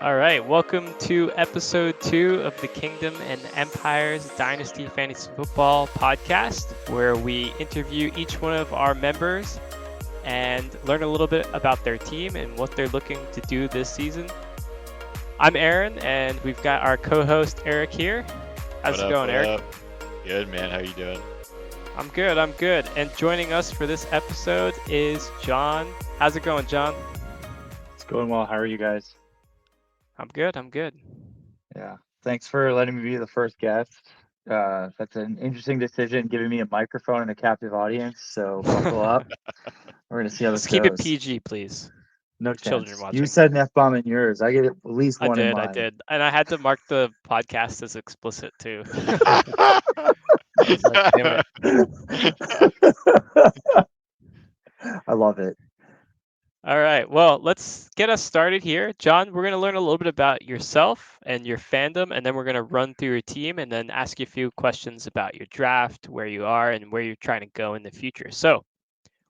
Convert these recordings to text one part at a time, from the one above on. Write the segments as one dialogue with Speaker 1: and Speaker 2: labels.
Speaker 1: All right, welcome to episode 2 of the Kingdom and Empires Dynasty Fantasy Football podcast, where we interview each one of our members and learn a little bit about their team and what they're looking to do this season. I'm Aaron, and we've got our co-host Eric here. How's
Speaker 2: What
Speaker 1: it
Speaker 2: up?
Speaker 1: going,
Speaker 2: What
Speaker 1: Eric?
Speaker 2: up? Good, man. How you doing?
Speaker 1: I'm good. And joining us for this episode is John. How's it going, John?
Speaker 3: It's going well. How are you guys?
Speaker 1: I'm good.
Speaker 3: Yeah. Thanks for letting me be the first guest. That's an interesting decision, giving me a microphone and a captive audience. So buckle up. We're gonna see how this
Speaker 1: Just keep it
Speaker 3: goes.
Speaker 1: PG, please.
Speaker 3: No
Speaker 1: Children
Speaker 3: chance.
Speaker 1: watching.
Speaker 3: You said an F-bomb in yours. I get at least
Speaker 1: I
Speaker 3: one in
Speaker 1: did.
Speaker 3: mine.
Speaker 1: And I had to mark the podcast as explicit too.
Speaker 3: I was like, damn it. I love it.
Speaker 1: All right. Well, let's get us started here. John, we're going to learn a little bit about yourself and your fandom, and then we're going to run through your team and then ask you a few questions about your draft, where you are, and where you're trying to go in the future. So,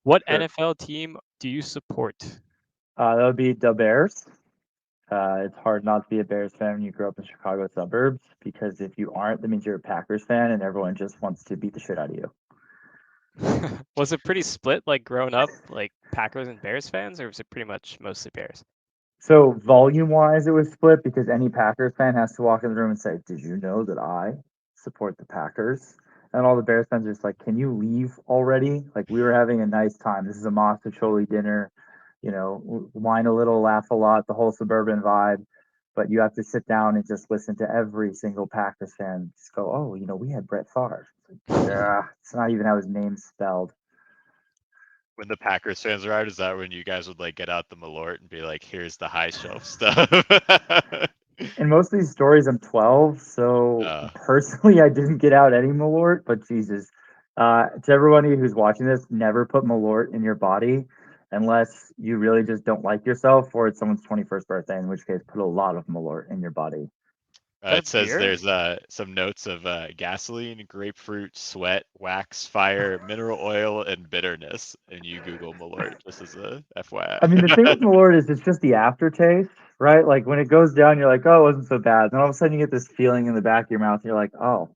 Speaker 1: what
Speaker 3: Sure.
Speaker 1: NFL team do you support?
Speaker 3: That would be the Bears. It's hard not to be a Bears fan when you grew up in Chicago suburbs, because if you aren't, that means you're a Packers fan and everyone just wants to beat the shit out of you.
Speaker 1: Was it pretty split, like growing up, like Packers and Bears fans, or was it pretty much mostly Bears?
Speaker 3: So volume-wise, it was split because any Packers fan has to walk in the room and say, "Did you know that I support the Packers?" And all the Bears fans are just like, "Can you leave already? Like, we were having a nice time. This is a Mossacholi dinner. Whine a little, laugh a lot, the whole suburban vibe. But you have to sit down and just listen to every single Packers fan just go, "Oh, we had Brett Favre." It's like, yeah, it's not even how his name's spelled.
Speaker 2: When the Packers fans arrived, is that when you guys would like get out the Malort and be like, "Here's the high shelf stuff"?
Speaker 3: In most of these stories, I'm 12, so
Speaker 2: uh,
Speaker 3: personally, I didn't get out any Malort. But Jesus, to everybody who's watching this, never put Malort in your body unless you really just don't like yourself or it's someone's 21st birthday, in which case, put a lot of Malort in your body.
Speaker 1: That a
Speaker 2: it says
Speaker 1: beer?
Speaker 2: there's some notes of gasoline, grapefruit, sweat, wax, fire, mineral oil, and bitterness. And you Google Malort just as a
Speaker 3: I mean, the thing
Speaker 2: FYI.
Speaker 3: with Malort is it's just the aftertaste, right? Like when it goes down, you're like, oh, it wasn't so bad. Then all of a sudden, you get this feeling in the back of your mouth, and you're like, oh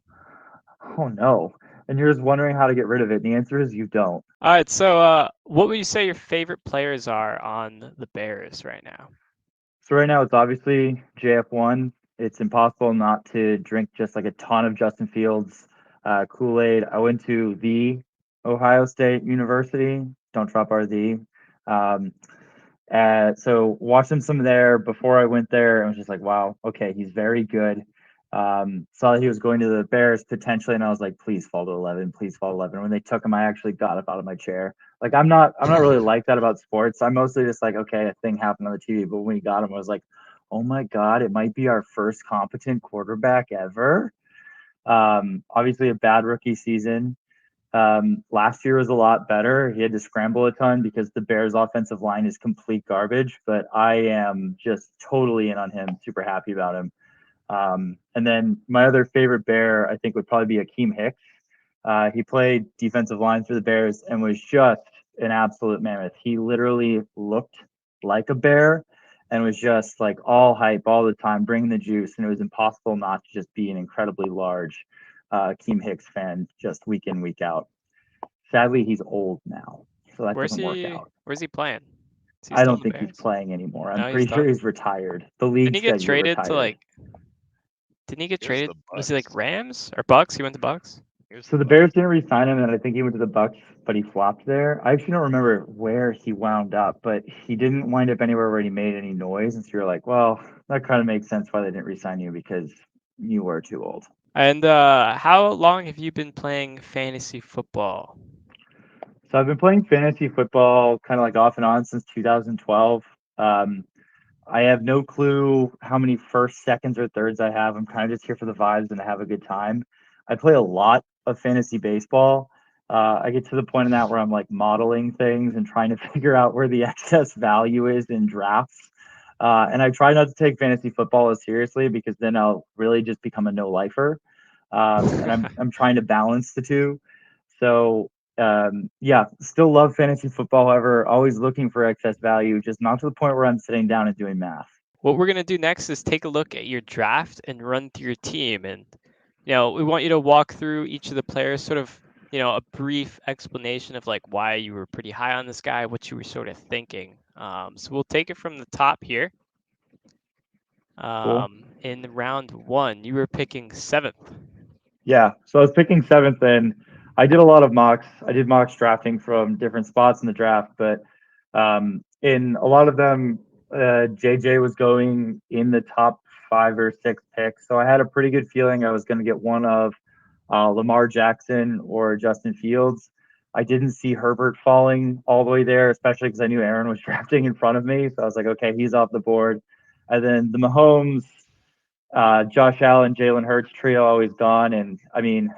Speaker 3: no. And you're just wondering how to get rid of it. And the answer is you don't.
Speaker 1: All right. So, what would you say your favorite players are on the Bears right now?
Speaker 3: So right now it's obviously JF1. It's impossible not to drink just like a ton of Justin Fields Kool-Aid. I went to the Ohio State University. Don't drop our the. Um, so watched some there before I went there and was just like, wow, okay, he's very good. Saw that he was going to the Bears potentially, and I was like, please fall to 11, please fall to 11. When they took him, I actually got up out of my chair. Like I'm not really like that about sports. I'm mostly just like, okay, a thing happened on the TV. But when he got him, I was like, oh my God, it might be our first competent quarterback ever. Obviously a bad rookie season. Last year was a lot better. He had to scramble a ton because the Bears' offensive line is complete garbage, but I am just totally in on him, super happy about him. And then my other favorite Bear, I think, would probably be Akeem Hicks. He played defensive line for the Bears and was just an absolute mammoth. He literally looked like a bear and was just like all hype all the time, bringing the juice. And it was impossible not to just be an incredibly large Akeem Hicks fan just week in, week out. Sadly, he's old now, so that
Speaker 1: Where's
Speaker 3: doesn't work
Speaker 1: he?
Speaker 3: out.
Speaker 1: Where's he playing? Is he
Speaker 3: I
Speaker 1: still
Speaker 3: don't
Speaker 1: in the
Speaker 3: think he's
Speaker 1: Bears?
Speaker 3: playing anymore. I'm
Speaker 1: No, he's
Speaker 3: pretty sure
Speaker 1: done.
Speaker 3: he's retired. The
Speaker 1: Didn't
Speaker 3: league
Speaker 1: he get
Speaker 3: said you're
Speaker 1: traded to
Speaker 3: retired.
Speaker 1: like? Didn't he get
Speaker 2: It was
Speaker 1: traded?
Speaker 2: the
Speaker 1: Was he like
Speaker 2: Bucks.
Speaker 1: Rams or Bucks? He went to Bucks.
Speaker 2: It was
Speaker 3: So
Speaker 2: the
Speaker 3: the
Speaker 2: Bucks.
Speaker 3: Bears didn't re-sign him, and I think he went to the Bucks, but he flopped there. I actually don't remember where he wound up, but he didn't wind up anywhere where he made any noise. And so you're like, well, that kind of makes sense why they didn't re-sign you because you were too old.
Speaker 1: And how long have you been playing fantasy football?
Speaker 3: So I've been playing fantasy football kind of like off and on since 2012. Um, I have no clue how many first, seconds, or thirds I have. I'm kind of just here for the vibes and to have a good time. I play a lot of fantasy baseball. I get to the point in that where I'm like modeling things and trying to figure out where the excess value is in drafts. And I try not to take fantasy football as seriously because then I'll really just become a no lifer. And I'm trying to balance the two. So yeah, still love fantasy football. However, always looking for excess value, just not to the point where I'm sitting down and doing math.
Speaker 1: what we're going to do next is take a look at your draft and run through your team. And, we want you to walk through each of the players, sort of, a brief explanation of like why you were pretty high on this guy, what you were sort of thinking. So we'll take it from the top here.
Speaker 3: Cool.
Speaker 1: In round 1, you were picking 7th.
Speaker 3: Yeah, so I was picking 7th, and I did a lot of mocks. I did mocks drafting from different spots in the draft, but in a lot of them, JJ was going in the top 5 or 6 picks. So I had a pretty good feeling I was going to get one of Lamar Jackson or Justin Fields. I didn't see Herbert falling all the way there, especially because I knew Aaron was drafting in front of me. So I was like, okay, he's off the board. And then the Mahomes, Josh Allen, Jalen Hurts trio always gone. And I mean,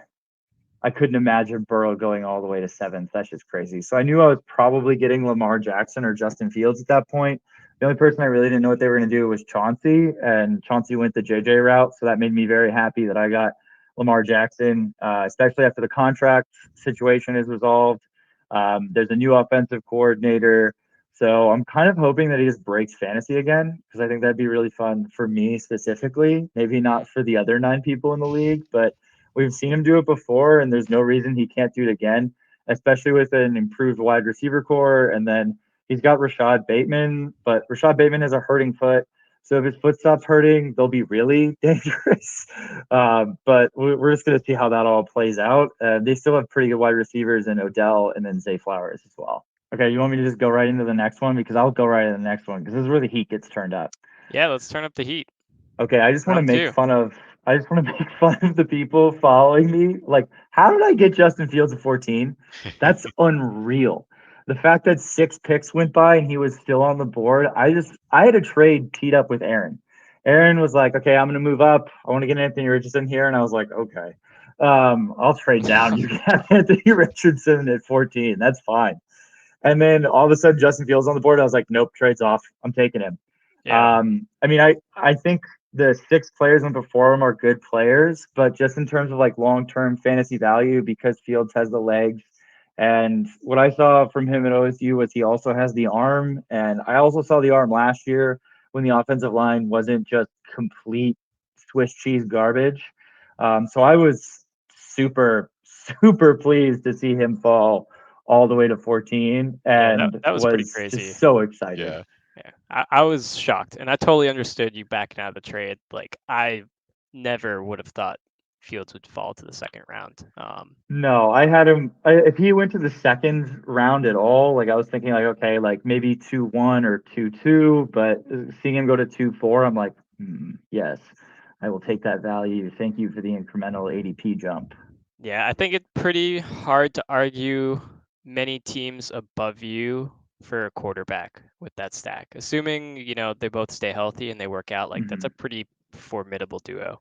Speaker 3: I couldn't imagine Burrow going all the way to 7th. That's just crazy. So I knew I was probably getting Lamar Jackson or Justin Fields at that point. The only person I really didn't know what they were going to do was Chauncey, and Chauncey went the JJ route. So that made me very happy that I got Lamar Jackson, especially after the contract situation is resolved. There's a new offensive coordinator. So I'm kind of hoping that he just breaks fantasy again, because I think that'd be really fun for me specifically. Maybe not for the other 9 people in the league, but we've seen him do it before, and there's no reason he can't do it again, especially with an improved wide receiver core. And then he's got Rashad Bateman, but Rashad Bateman has a hurting foot. So if his foot stops hurting, they'll be really dangerous. But we're just going to see how that all plays out. They still have pretty good wide receivers in Odell and then Zay Flowers as well. Okay, you want me to just go right into the next one? Because I'll go right into the next one, because this is where the heat gets turned up.
Speaker 1: Yeah, let's turn up the heat.
Speaker 3: Okay, I just want to
Speaker 1: Round
Speaker 3: make
Speaker 1: 2.
Speaker 3: fun of the people following me. Like, how did I get Justin Fields at 14? That's unreal. The fact that 6 picks went by and he was still on the board, I had a trade teed up with Aaron. Aaron was like, okay, I'm gonna move up. I want to get Anthony Richardson here. And I was like, okay. I'll trade down. You can have Anthony Richardson at 14. That's fine. And then all of a sudden Justin Fields on the board. I was like, nope, trade's off. I'm taking him.
Speaker 1: Yeah.
Speaker 3: I mean, I think the 6 players went before him are good players, but just in terms of like long-term fantasy value, because Fields has the legs, and what I saw from him at OSU was he also has the arm, and I also saw the arm last year when the offensive line wasn't just complete Swiss cheese garbage. So I was super, super pleased to see him fall all the way to 14,
Speaker 1: Yeah,
Speaker 3: and
Speaker 1: that was pretty
Speaker 3: was
Speaker 1: crazy.
Speaker 3: just so excited.
Speaker 2: Yeah.
Speaker 1: Yeah, I was shocked, and I totally understood you backing out of the trade. Like, I never would have thought Fields would fall to the 2nd round.
Speaker 3: No, I had him. If he went to the 2nd round at all, like I was thinking, like okay, like maybe 2-1 or 2-2, but seeing him go to 2-4, I'm like, yes, I will take that value. Thank you for the incremental ADP jump.
Speaker 1: Yeah, I think it's pretty hard to argue many teams above you for a quarterback with that stack, assuming they both stay healthy and they work out. Like, that's a pretty formidable duo.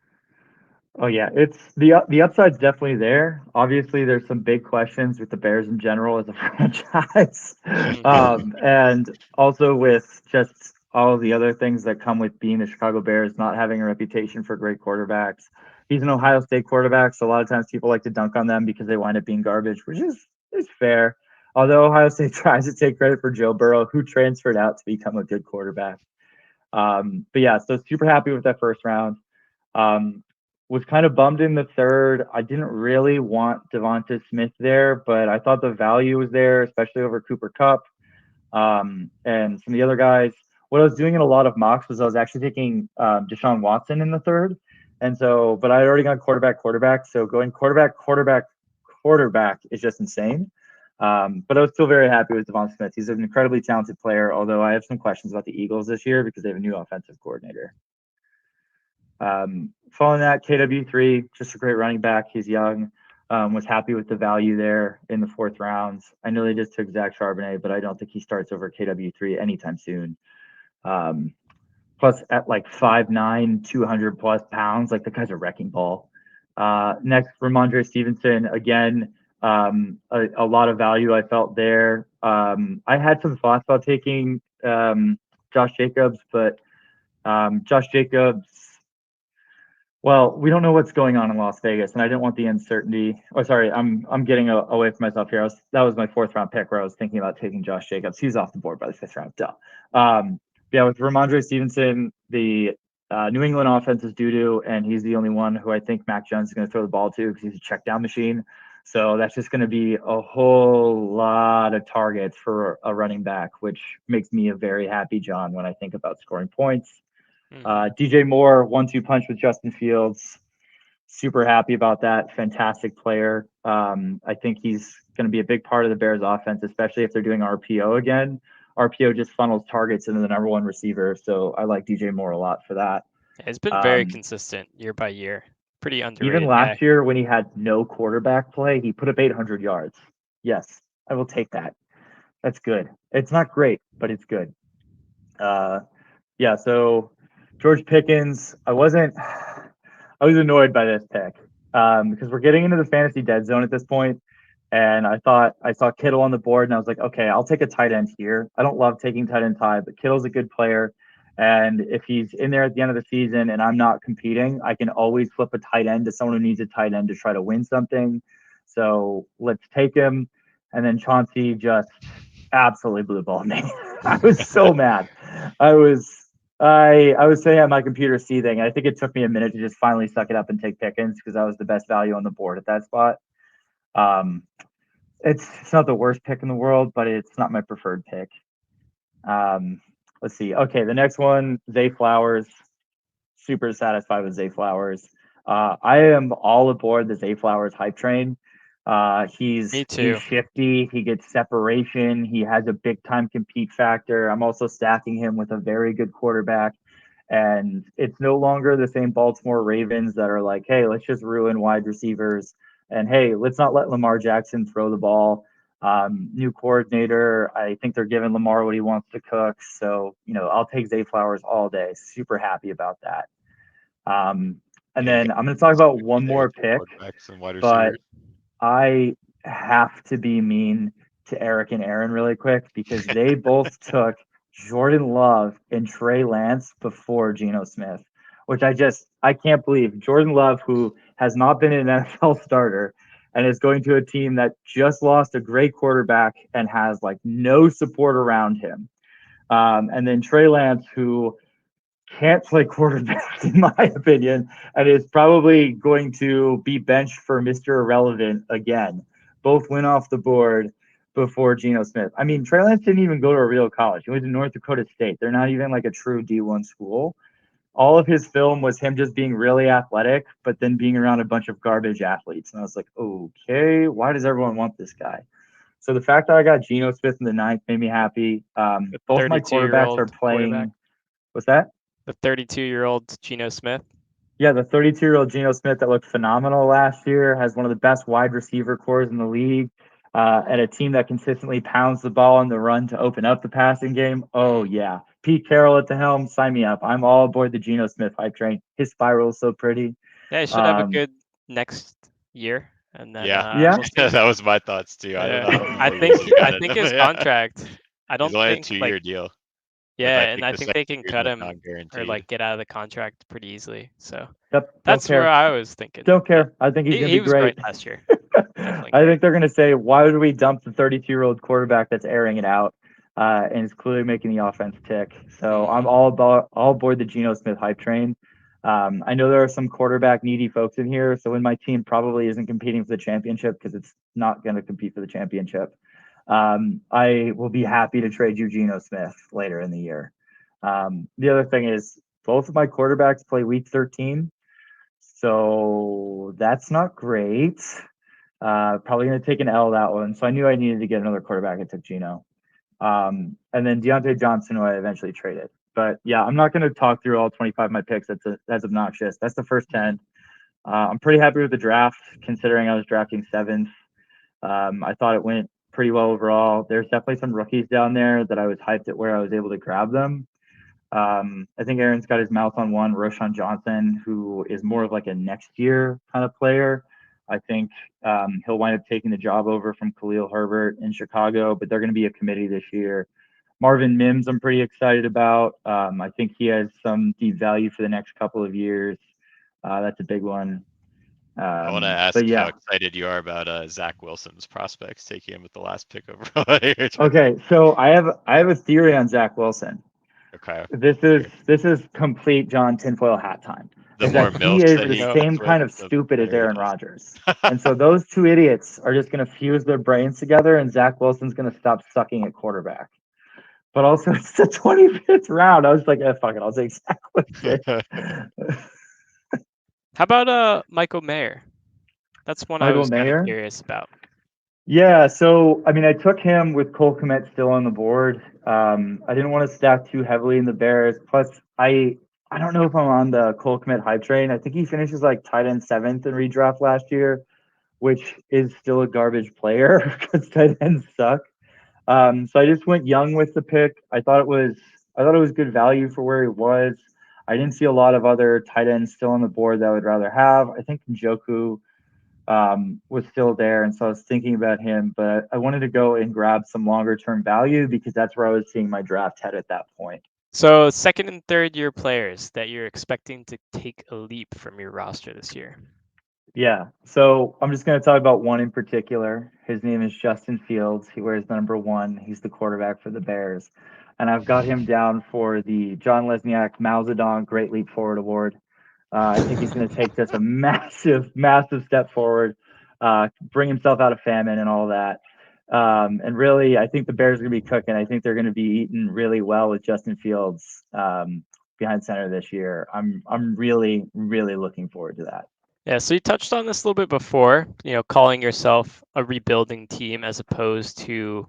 Speaker 3: Oh yeah, it's the upside's definitely there. Obviously, there's some big questions with the Bears in general as a franchise, and also with just all of the other things that come with being the Chicago Bears, not having a reputation for great quarterbacks. He's an Ohio State quarterback, so a lot of times people like to dunk on them because they wind up being garbage, which is fair. Although Ohio State tries to take credit for Joe Burrow, who transferred out to become a good quarterback. But yeah, so super happy with that first round. Was kind of bummed in the 3rd. I didn't really want Devonta Smith there, but I thought the value was there, especially over Cooper Kupp and some of the other guys. What I was doing in a lot of mocks was I was actually taking Deshaun Watson in the 3rd. And so, but I had already gone quarterback. So going quarterback is just insane. But I was still very happy with Devonta Smith. He's an incredibly talented player, although I have some questions about the Eagles this year because they have a new offensive coordinator. Following that, KW3, just a great running back. He's young. Was happy with the value there in the 4th round. I know they just took Zach Charbonnet, but I don't think he starts over KW3 anytime soon. Plus, at like 5'9", 200 plus pounds, like the guy's a wrecking ball. Next, Ramondre Stevenson, again, a lot of value I felt there. I had some thoughts about taking Josh Jacobs, but Josh Jacobs, well, we don't know what's going on in Las Vegas, and I didn't want the uncertainty. Oh, sorry, I'm getting away from myself here. That was my 4th round pick where I was thinking about taking Josh Jacobs. He's off the board by the 5th round. Duh. Yeah, with Ramondre Stevenson, the New England offense is doo-doo, and he's the only one who I think Mac Jones is going to throw the ball to because he's a check down machine. So that's just going to be a whole lot of targets for a running back, which makes me a very happy John when I think about scoring points. DJ Moore, 1-2 punch with Justin Fields. Super happy about that. Fantastic player. I think he's going to be a big part of the Bears offense, especially if they're doing RPO again. RPO just funnels targets into the number one receiver. So I like DJ Moore a lot for that.
Speaker 1: It's been very consistent year by year. Pretty underrated.
Speaker 3: Even last year when he had no quarterback play, he put up 800 yards. Yes, I will take that. That's good. It's not great, but it's good. Yeah, so George Pickens, I was annoyed by this pick because we're getting into the fantasy dead zone at this point. And I saw Kittle on the board, and I was like, okay, I'll take a tight end here. I don't love taking tight end high, but Kittle's a good player. And if he's in there at the end of the season and I'm not competing, I can always flip a tight end to someone who needs a tight end to try to win something. So let's take him. And then Chauncey just absolutely blue balled me. I was so mad. I was sitting at my computer seething. I think it took me a minute to just finally suck it up and take Pickens because I was the best value on the board at that spot. It's not the worst pick in the world, but it's not my preferred pick. Let's see. Okay, the next one, Zay Flowers. Super satisfied with Zay Flowers. I am all aboard the Zay Flowers hype train. He's shifty. He gets separation. He has a big time compete factor. I'm also stacking him with a very good quarterback. And it's no longer the same Baltimore Ravens that are like, hey, let's just ruin wide receivers. And hey, let's not let Lamar Jackson throw the ball. New coordinator. I think they're giving Lamar what he wants to cook. So, I'll take Zay Flowers all day. Super happy about that. And then I'm going to talk about one more pick, but I have to be mean to Eric and Aaron really quick because they both took Jordan Love and Trey Lance before Geno Smith, which I can't believe. Jordan Love, who has not been an NFL starter and is going to a team that just lost a great quarterback and has like no support around him. And then Trey Lance, who can't play quarterback, in my opinion, and is probably going to be benched for Mr. Irrelevant again. Both went off the board before Geno Smith. I mean, Trey Lance didn't even go to a real college. He went to North Dakota State. They're not even like a true D1 school. All of his film was him just being really athletic, but then being around a bunch of garbage athletes. And I was like, okay, why does everyone want this guy? So the fact that I got Geno Smith in the 9th made me happy. Both my quarterbacks are playing. What's that?
Speaker 1: The 32-year-old Geno Smith.
Speaker 3: Yeah, the 32-year-old Geno Smith that looked phenomenal last year, has one of the best wide receiver cores in the league, and a team that consistently pounds the ball on the run to open up the passing game. Oh, yeah. Pete Carroll at the helm, sign me up. I'm all aboard the Geno Smith hype train. His spiral is so pretty.
Speaker 1: Yeah, he should have a good next year. And then,
Speaker 2: that was my thoughts too. I don't know.
Speaker 1: I think his contract. I don't think
Speaker 2: it's only a 2-year deal.
Speaker 1: Yeah, and I think they can cut him or like get out of the contract pretty easily. So that's where I was thinking.
Speaker 3: Don't care. I think he's going to be
Speaker 1: great last year.
Speaker 3: I think they're going to say, why would we dump the 32-year-old quarterback that's airing it out and is clearly making the offense tick? So I'm all aboard the Geno Smith hype train. I know there are some quarterback needy folks in here, so when my team probably isn't competing for the championship because it's not going to compete for the championship, I will be happy to trade you Geno Smith later in the year. The other thing is both of my quarterbacks play week 13, so that's not great. Probably going to take an L that one. So I knew I needed to get another quarterback. I took Geno. And then Deontay Johnson, who I eventually traded. But yeah, I'm not going to talk through all 25 of my picks. That's obnoxious. That's the first 10. I'm pretty happy with the draft, considering I was drafting 7th. I thought it went pretty well overall. There's definitely some rookies down there that I was hyped at where I was able to grab them. I think Aaron's got his mouth on one, Roschon Johnson, who is more of like a next year kind of player. I think he'll wind up taking the job over from Khalil Herbert in Chicago, but they're going to be a committee this year. Marvin Mims, I'm pretty excited about. I think he has some deep value for the next couple of years. That's a big one.
Speaker 2: I want to ask how excited you are about Zach Wilson's prospects, taking him with the last pick overall.
Speaker 3: Okay, so I have a theory on Zach Wilson.
Speaker 2: Okay.
Speaker 3: This is complete John tinfoil hat time.
Speaker 2: The
Speaker 3: Is
Speaker 2: more
Speaker 3: that he
Speaker 2: milk
Speaker 3: is
Speaker 2: that
Speaker 3: the
Speaker 2: he
Speaker 3: same
Speaker 2: gets with,
Speaker 3: kind of
Speaker 2: the
Speaker 3: stupid as
Speaker 2: better
Speaker 3: Aaron
Speaker 2: it is.
Speaker 3: Rodgers. And so those two idiots are just going to fuse their brains together, and Zach Wilson's going to stop sucking at quarterback. But also, it's the 25th round. I was like, fuck it, I'll take Zach Wilson.
Speaker 1: How about Michael Mayer? That's one I
Speaker 3: Michael
Speaker 1: was kind
Speaker 3: Mayer?
Speaker 1: of curious about.
Speaker 3: Yeah, so I mean, I took him with Cole Kmet still on the board. I didn't want to stack too heavily in the Bears. Plus, I don't know if I'm on the Cole Kmet hype train. I think he finishes like tight end 7th in redraft last year, which is still a garbage player because tight ends suck. So I just went young with the pick. I thought it was good value for where he was. I didn't see a lot of other tight ends still on the board that I would rather have. I think Njoku was still there, and so I was thinking about him, but I wanted to go and grab some longer term value because that's where I was seeing my draft head at that point.
Speaker 1: So second and third year players that you're expecting to take a leap from your roster this year.
Speaker 3: Yeah, so I'm just going to talk about one in particular. His name is Justin Fields. He wears the number 1. He's the quarterback for the Bears, and I've got him down for the John Lesniak Mao Zedong Great Leap Forward Award. I think he's going to take this a massive, massive step forward, bring himself out of famine and all that. And really, I think the Bears are going to be cooking. I think they're going to be eating really well with Justin Fields behind center this year. I'm really, really looking forward to that.
Speaker 1: Yeah, so you touched on this a little bit before, calling yourself a rebuilding team as opposed to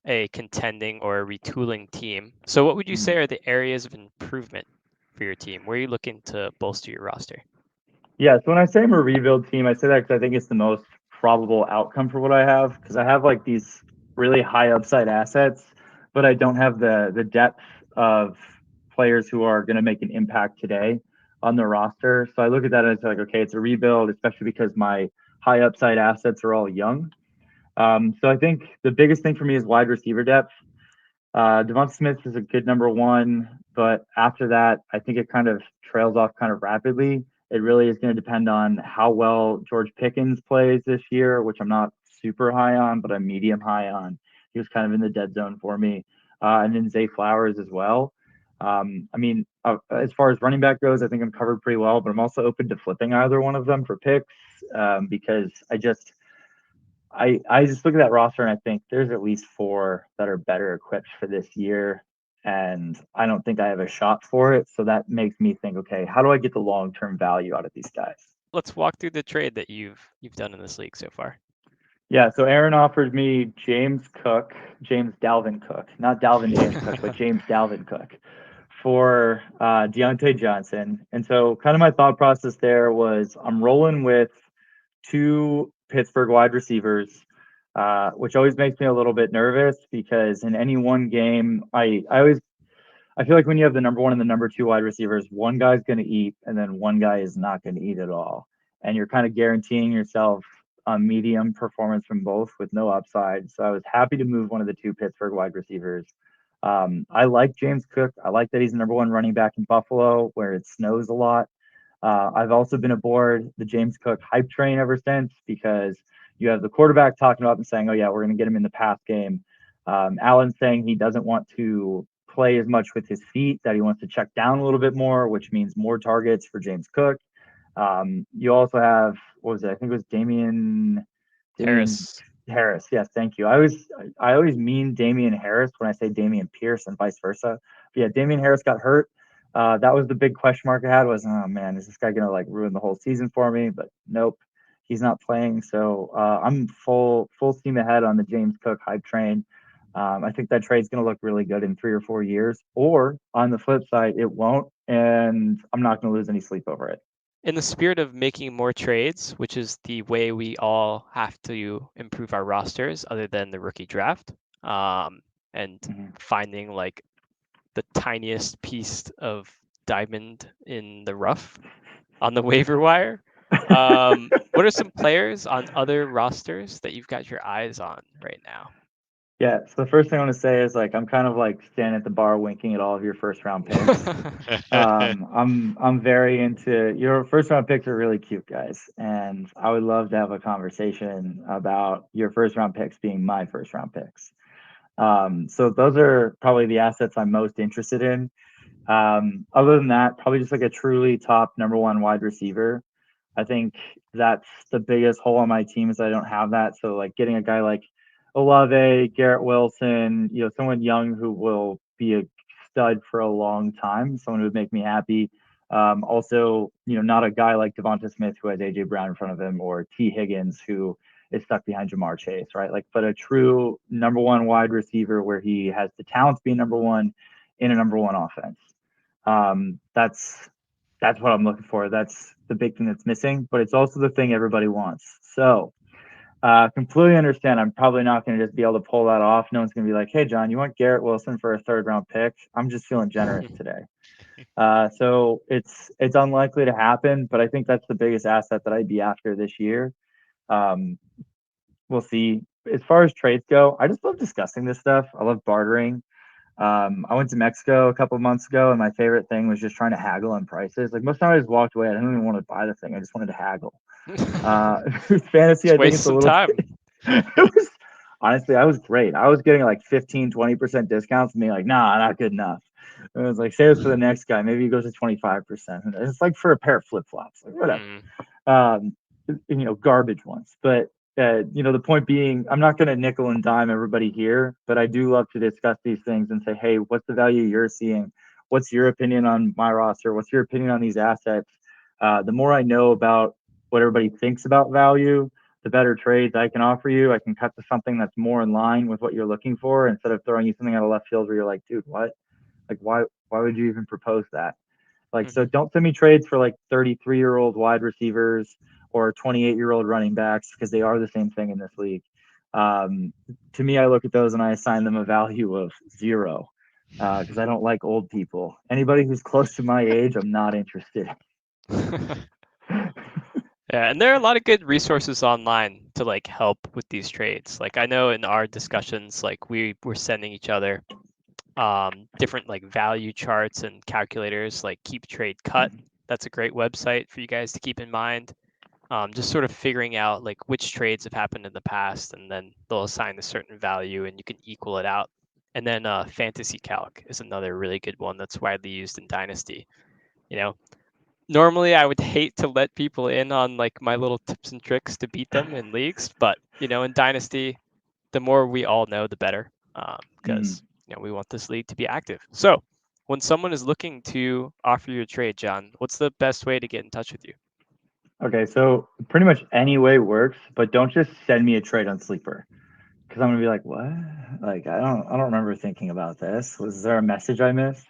Speaker 1: a contending or a retooling team. So what would you say are the areas of improvement for your team? Where are you looking to bolster your roster?
Speaker 3: Yeah, so when I say I'm a rebuild team, I say that because I think it's the most probable outcome for what I have, because I have like these really high upside assets, but I don't have the depth of players who are going to make an impact today on the roster. So I look at that and it's like, okay, it's a rebuild, especially because my high upside assets are all young. So I think the biggest thing for me is wide receiver depth. Devonta Smith is a good number 1, but after that, I think it kind of trails off kind of rapidly. It really is going to depend on how well George Pickens plays this year, which I'm not super high on, but I'm medium high on. He was kind of in the dead zone for me. And then Zay Flowers as well. As far as running back goes, I think I'm covered pretty well, but I'm also open to flipping either one of them for picks because I just look at that roster and I think there's at least 4 that are better equipped for this year. And I don't think I have a shot for it. So that makes me think, okay, how do I get the long-term value out of these guys?
Speaker 1: Let's walk through the trade that you've done in this league so far.
Speaker 3: Yeah, so Aaron offered me James Dalvin Cook, not Dalvin James Cook, but James Dalvin Cook for Deontay Johnson. And so kind of my thought process there was I'm rolling with 2 Pittsburgh wide receivers, which always makes me a little bit nervous because in any one game, I feel like when you have the number 1 and the number 2 wide receivers, one guy's going to eat and then one guy is not going to eat at all. And you're kind of guaranteeing yourself a medium performance from both with no upside. So I was happy to move one of the 2 Pittsburgh wide receivers. I like James Cook. I like that he's the number 1 running back in Buffalo where it snows a lot. I've also been aboard the James Cook hype train ever since because you have the quarterback talking about and saying, oh, yeah, we're going to get him in the pass game. Allen saying he doesn't want to play as much with his feet, that he wants to check down a little bit more, which means more targets for James Cook. You also have, what was it? I think it was Damian
Speaker 1: Harris.
Speaker 3: Yes, thank you. I always mean Damian Harris when I say Damian Pierce and vice versa. But yeah, Damian Harris got hurt. That was the big question mark I had was, oh man, is this guy gonna like ruin the whole season for me? But nope, he's not playing. So I'm full steam ahead on the James Cook hype train. I think that trade's gonna look really good in 3 or 4 years. Or on the flip side, it won't, and I'm not gonna lose any sleep over it.
Speaker 1: In the spirit of making more trades, which is the way we all have to improve our rosters, other than the rookie draft, and finding like the tiniest piece of diamond in the rough on the waiver wire. What are some players on other rosters that you've got your eyes on right now?
Speaker 3: Yeah, so the first thing I want to say is like I'm kind of like standing at the bar winking at all of your first round picks. I'm very into your first round picks are really cute, guys, and I would love to have a conversation about your first round picks being my first round picks. So those are probably the assets I'm most interested in. Other than that, probably just like a truly top number one wide receiver. I think that's the biggest hole on my team is I don't have that. So like getting a guy like Olave, Garrett Wilson, someone young who will be a stud for a long time, someone who would make me happy. Also, not a guy like Devonta Smith who has AJ Brown in front of him, or T Higgins who is stuck behind Jamar Chase, right? But a true number one wide receiver where he has the talent to be number one in a number one offense. That's what I'm looking for. That's the big thing that's missing, but it's also the thing everybody wants. So completely understand. I'm probably not going to just be able to pull that off. No one's going to be like, "Hey, John, you want Garrett Wilson for a 3rd-round pick?" I'm just feeling generous today. So it's unlikely to happen, but I think that's the biggest asset that I'd be after this year. We'll see. As far as trades go, I just love discussing this stuff. I love bartering. I went to Mexico a couple of months ago, and my favorite thing was just trying to haggle on prices. Like most of the time, I just walked away. I didn't even want to buy the thing. I just wanted to haggle. Fantasy, I think it's a little.
Speaker 1: Time.
Speaker 3: It was honestly, I was great. I was getting like 15-20% discounts, and being like, "Nah, not good enough." And I was like, "Save this for the next guy. Maybe he goes to 25%." It's like for a pair of flip flops, like whatever. Garbage ones, but. The point being, I'm not going to nickel and dime everybody here, but I do love to discuss these things and say, hey, what's the value you're seeing? What's your opinion on my roster? What's your opinion on these assets? The more I know about what everybody thinks about value, the better trades I can offer you. I can cut to something that's more in line with what you're looking for instead of throwing you something out of left field where you're like, dude, what? Like, why would you even propose that? So don't send me trades for like 33-year-old wide receivers or 28-year-old running backs because they are the same thing in this league. To me, I look at those and I assign them a value of 0 because I don't like old people. Anybody who's close to my age, I'm not interested.
Speaker 1: Yeah, and there are a lot of good resources online to like help with these trades. Like I know in our discussions, like we were sending each other different like value charts and calculators like Keep Trade Cut. That's a great website for you guys to keep in mind. Just sort of figuring out like which trades have happened in the past, and then they'll assign a certain value and you can equal it out. And then Fantasy Calc is another really good one that's widely used in Dynasty. Normally I would hate to let people in on like my little tips and tricks to beat them in leagues, but in Dynasty, the more we all know, the better, because we want this league to be active. So when someone is looking to offer you a trade, John, what's the best way to get in touch with you?
Speaker 3: Okay, so pretty much any way works, but don't just send me a trade on Sleeper because I'm gonna be like, what? Like I don't remember thinking about this. Was there a message I missed?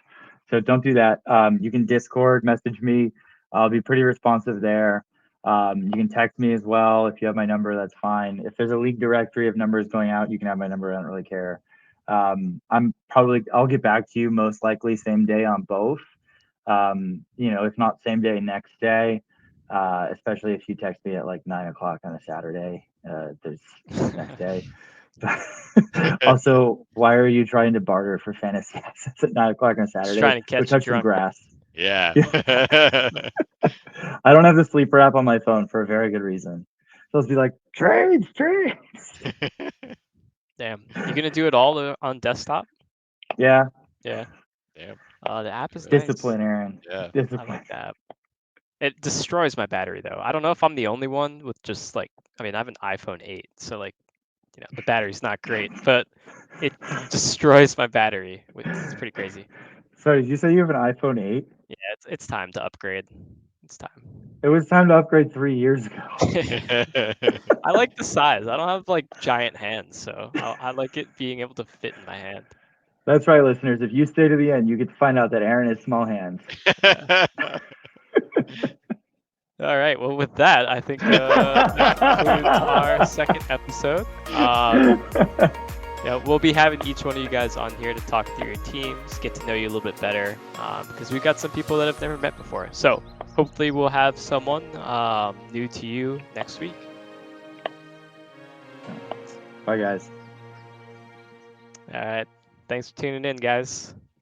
Speaker 3: So don't do that. You can Discord message me. I'll be pretty responsive there. You can text me as well if you have my number. That's fine. If there's a league directory of numbers going out, you can have my number. I don't really care. I'll get back to you most likely same day on both. If not same day, next day. Especially if you text me at like 9:00 on a Saturday. There's next day. Also, why are you trying to barter for fantasy assets at 9:00 on Saturday?
Speaker 1: Just trying to catch
Speaker 3: Go touch some
Speaker 1: drunk.
Speaker 3: grass.
Speaker 2: Yeah.
Speaker 3: I don't have the Sleeper app on my phone for a very good reason. So let's be like, trades.
Speaker 1: Damn, you gonna do it all on desktop?
Speaker 3: Yeah.
Speaker 1: Yeah.
Speaker 2: Damn.
Speaker 1: The app is
Speaker 3: Discipline,
Speaker 1: nice.
Speaker 3: Aaron.
Speaker 2: Yeah.
Speaker 3: Discipline.
Speaker 1: I like that. It destroys my battery though. I don't know if I'm the only one with just like, I mean, I have an iPhone 8, so like, the battery's not great, but it destroys my battery. It's pretty crazy.
Speaker 3: Sorry, did you say you have an iPhone 8?
Speaker 1: Yeah, it's time to upgrade. It's time.
Speaker 3: It was time to upgrade 3 years ago.
Speaker 1: I like the size. I don't have like giant hands, so I like it being able to fit in my hand.
Speaker 3: That's right, listeners. If you stay to the end, you get to find out that Aaron has small hands.
Speaker 1: Yeah. All right. Well, with that, I think that concludes our second episode. We'll be having each one of you guys on here to talk through your teams, get to know you a little bit better, because we've got some people that have never met before. So hopefully we'll have someone new to you next week.
Speaker 3: Bye, guys.
Speaker 1: All right. Thanks for tuning in, guys.